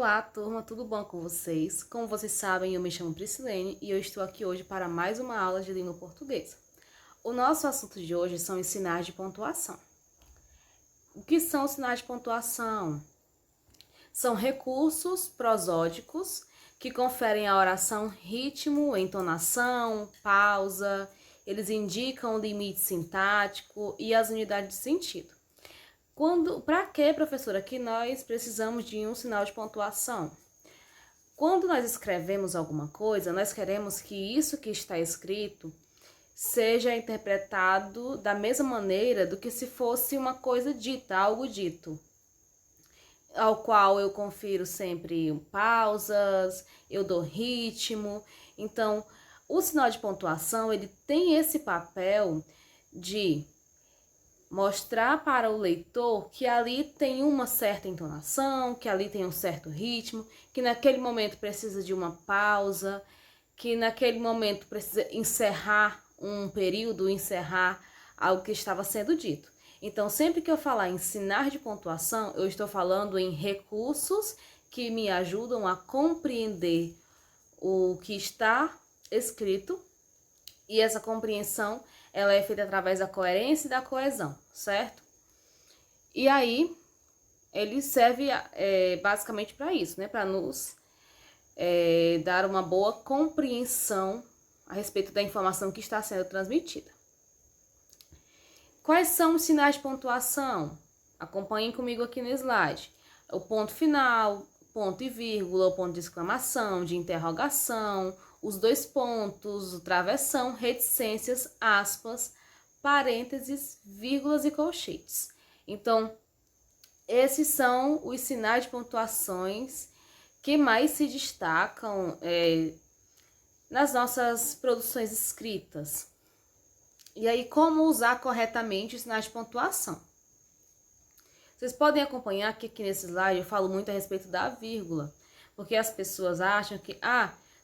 Olá, turma, tudo bom com vocês? Como vocês sabem, eu me chamo Priscilene e eu estou aqui hoje para mais uma aula de língua portuguesa. O nosso assunto de hoje são os sinais de pontuação. O que são os sinais de pontuação? São recursos prosódicos que conferem à oração ritmo, entonação, pausa, eles indicam o limite sintático e as unidades de sentido. Para que, professora, que nós precisamos de um sinal de pontuação? Quando nós escrevemos alguma coisa, nós queremos que isso que está escrito seja interpretado da mesma maneira do que se fosse uma coisa dita, algo dito, ao qual eu confiro sempre pausas, eu dou ritmo. Então, o sinal de pontuação, ele tem esse papel de mostrar para o leitor que ali tem uma certa entonação, que ali tem um certo ritmo, que naquele momento precisa de uma pausa, que naquele momento precisa encerrar um período, encerrar algo que estava sendo dito. Então, sempre que eu falar em sinais de pontuação, eu estou falando em recursos que me ajudam a compreender o que está escrito, e essa compreensão ela é feita através da coerência e da coesão, certo? E aí, ele serve basicamente para isso, né? Para nos dar uma boa compreensão a respeito da informação que está sendo transmitida. Quais são os sinais de pontuação? Acompanhem comigo aqui no slide. O ponto final, ponto e vírgula, o ponto de exclamação, de interrogação, os dois pontos, o travessão, reticências, aspas, parênteses, vírgulas e colchetes. Então, esses são os sinais de pontuações que mais se destacam nas nossas produções escritas. E aí, como usar corretamente os sinais de pontuação? Vocês podem acompanhar que aqui nesse slide eu falo muito a respeito da vírgula, porque as pessoas acham que,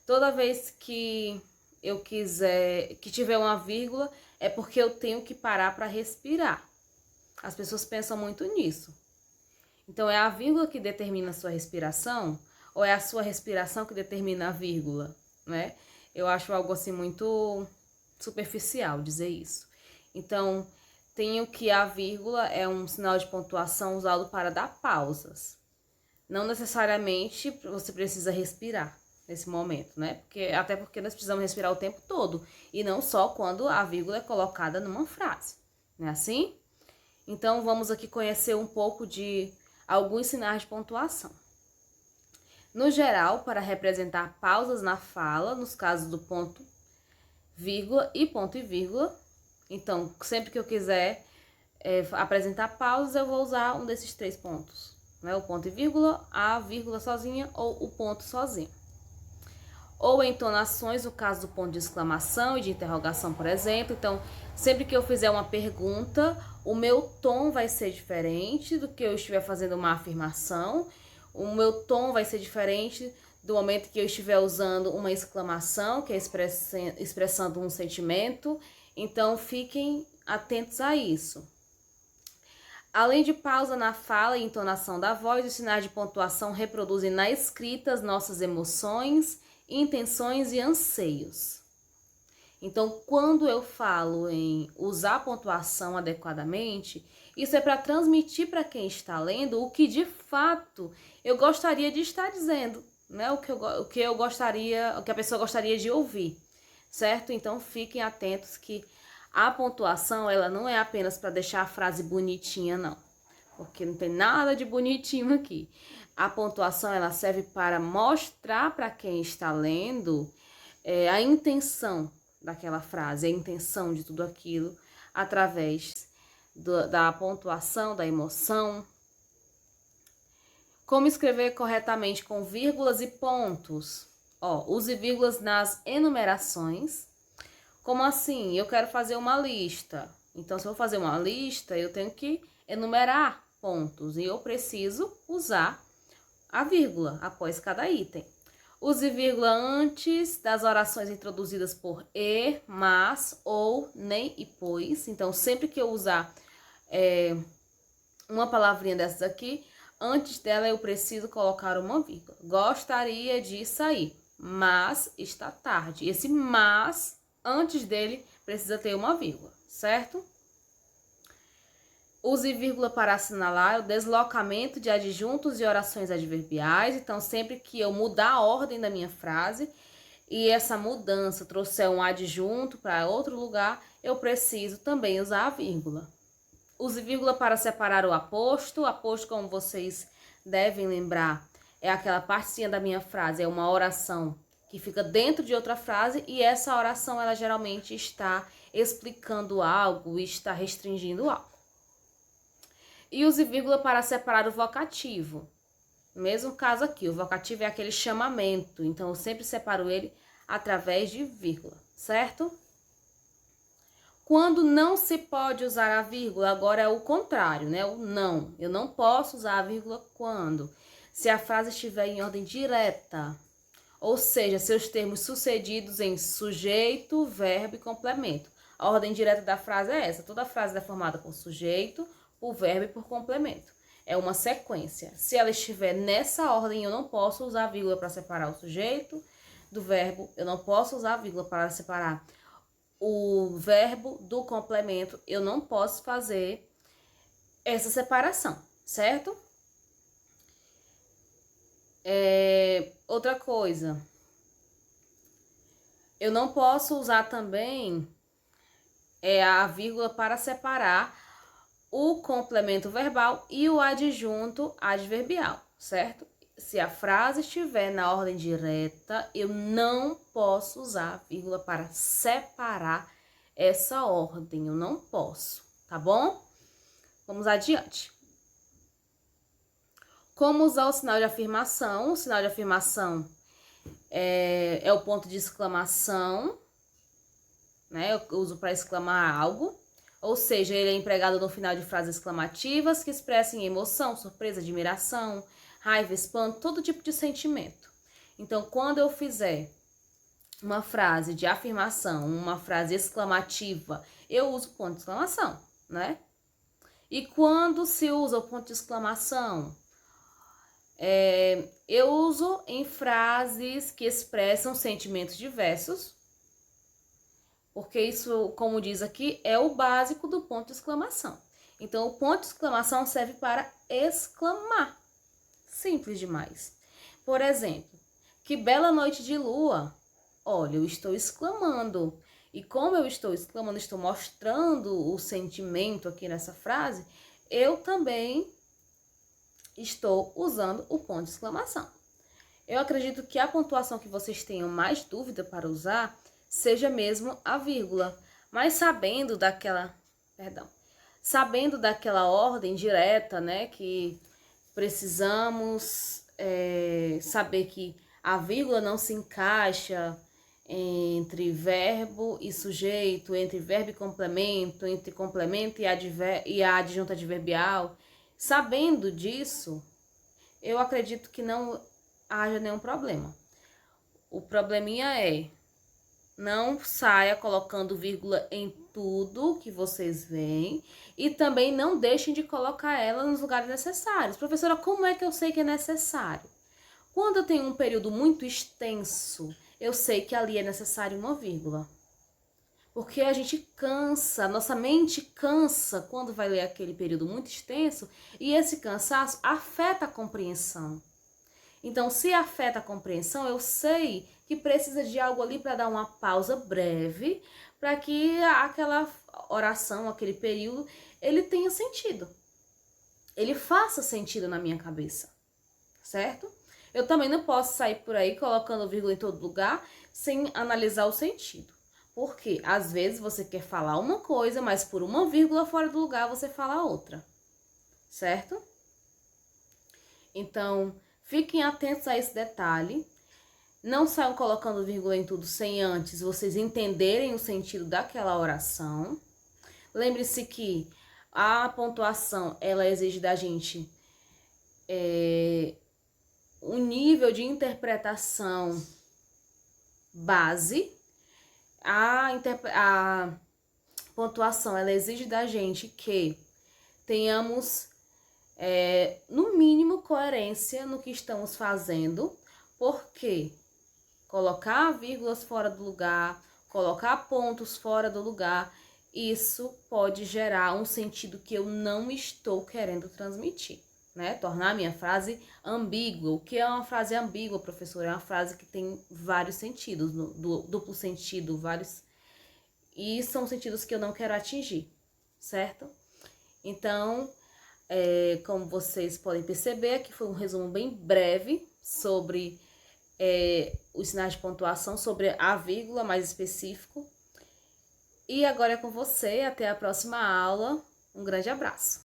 toda vez que eu quiser, que tiver uma vírgula, é porque eu tenho que parar para respirar. As pessoas pensam muito nisso. Então, é a vírgula que determina a sua respiração, ou é a sua respiração que determina a vírgula, né? Eu acho algo assim muito superficial dizer isso. Então, tenho que a vírgula é um sinal de pontuação usado para dar pausas. Não necessariamente você precisa respirar nesse momento, né? Até porque nós precisamos respirar o tempo todo e não só quando a vírgula é colocada numa frase, não é assim? Então, vamos aqui conhecer um pouco de alguns sinais de pontuação. No geral, para representar pausas na fala, nos casos do ponto, vírgula e ponto e vírgula. Então, sempre que eu quiser apresentar pausas, eu vou usar um desses três pontos, né? O ponto e vírgula, a vírgula sozinha ou o ponto sozinho. Ou entonações, no caso do ponto de exclamação e de interrogação, por exemplo. Então, sempre que eu fizer uma pergunta, o meu tom vai ser diferente do que eu estiver fazendo uma afirmação. O meu tom vai ser diferente do momento que eu estiver usando uma exclamação, que é expressando um sentimento. Então, fiquem atentos a isso. Além de pausa na fala e entonação da voz, os sinais de pontuação reproduzem na escrita as nossas emoções, intenções e anseios. Então, quando eu falo em usar a pontuação adequadamente, isso é para transmitir para quem está lendo o que de fato eu gostaria de estar dizendo, né? O que a pessoa gostaria de ouvir, certo? Então, fiquem atentos que a pontuação, ela não é apenas para deixar a frase bonitinha, não. Porque não tem nada de bonitinho aqui. A pontuação, ela serve para mostrar para quem está lendo a intenção daquela frase, a intenção de tudo aquilo, através da pontuação, da emoção. Como escrever corretamente com vírgulas e pontos? Use vírgulas nas enumerações. Como assim? Eu quero fazer uma lista. Então, se eu vou fazer uma lista, eu tenho que enumerar pontos. E eu preciso usar a vírgula após cada item. Use vírgula antes das orações introduzidas por e, mas, ou, nem e pois. Então, sempre que eu usar uma palavrinha dessas aqui, Antes dela eu preciso colocar uma vírgula. Gostaria de sair, mas está tarde. Esse mas, antes dele, precisa ter uma vírgula, certo? Use vírgula para assinalar o deslocamento de adjuntos e orações adverbiais. Então, sempre que eu mudar a ordem da minha frase e essa mudança trouxer um adjunto para outro lugar, eu preciso também usar a vírgula. Use vírgula para separar o aposto. Aposto, como vocês devem lembrar, é aquela partezinha da minha frase, é uma oração que fica dentro de outra frase e essa oração, ela geralmente está explicando algo, está restringindo algo. E use vírgula para separar o vocativo. Mesmo caso aqui, o vocativo é aquele chamamento, então eu sempre separo ele através de vírgula, certo? Quando não se pode usar a vírgula, agora é o contrário, né? O não. Eu não posso usar a vírgula quando? Se a frase estiver em ordem direta, ou seja, seus termos sucedidos em sujeito, verbo e complemento. A ordem direta da frase é essa. Toda frase é formada por sujeito, por verbo e por complemento. É uma sequência. Se ela estiver nessa ordem, eu não posso usar a vírgula para separar o sujeito do verbo. Eu não posso usar a vírgula para separar o verbo do complemento. Eu não posso fazer essa separação, certo? Outra coisa. Eu não posso usar também a vírgula para separar o complemento verbal e o adjunto adverbial, certo? Se a frase estiver na ordem direta, eu não posso usar a vírgula para separar essa ordem, eu não posso, tá bom? Vamos adiante. Como usar o sinal de afirmação? O sinal de afirmação é o ponto de exclamação, né? Eu uso para exclamar algo. Ou seja, ele é empregado no final de frases exclamativas que expressem emoção, surpresa, admiração, raiva, espanto, todo tipo de sentimento. Então, quando eu fizer uma frase de afirmação, uma frase exclamativa, eu uso ponto de exclamação, né? E quando se usa o ponto de exclamação? Eu uso em frases que expressam sentimentos diversos, porque isso, como diz aqui, é o básico do ponto de exclamação. Então, o ponto de exclamação serve para exclamar. Simples demais. Por exemplo, que bela noite de lua. Olha, eu estou exclamando. E como eu estou exclamando, estou mostrando o sentimento aqui nessa frase, eu também estou usando o ponto de exclamação. Eu acredito que a pontuação que vocês tenham mais dúvida para usar seja mesmo a vírgula, mas sabendo daquela ordem direta, né, que precisamos saber que a vírgula não se encaixa entre verbo e sujeito, entre verbo e complemento, entre complemento e a adjunta adverbial. Sabendo disso, eu acredito que não haja nenhum problema. O probleminha é: não saia colocando vírgula em tudo que vocês veem e também não deixem de colocar ela nos lugares necessários. Professora, como é que eu sei que é necessário? Quando eu tenho um período muito extenso, eu sei que ali é necessário uma vírgula. Porque a gente cansa, nossa mente cansa quando vai ler aquele período muito extenso e esse cansaço afeta a compreensão. Então, se afeta a compreensão, eu sei que precisa de algo ali para dar uma pausa breve, para que aquela oração, aquele período, ele tenha sentido. Ele faça sentido na minha cabeça, certo? Eu também não posso sair por aí colocando vírgula em todo lugar sem analisar o sentido. Porque às vezes você quer falar uma coisa, mas por uma vírgula fora do lugar você fala outra, certo? Então, fiquem atentos a esse detalhe. Não saiam colocando vírgula em tudo sem antes vocês entenderem o sentido daquela oração. Lembre-se que a pontuação, ela exige da gente um nível de interpretação base. A pontuação, ela exige da gente que tenhamos no mínimo, coerência no que estamos fazendo, porque colocar vírgulas fora do lugar, colocar pontos fora do lugar, isso pode gerar um sentido que eu não estou querendo transmitir, né? Tornar a minha frase ambígua. O que é uma frase ambígua, professor? É uma frase que tem vários sentidos, duplo sentido, vários... E são sentidos que eu não quero atingir, certo? Então, como vocês podem perceber, aqui foi um resumo bem breve sobre os sinais de pontuação, sobre a vírgula mais específico. E agora é com você, até a próxima aula. Um grande abraço.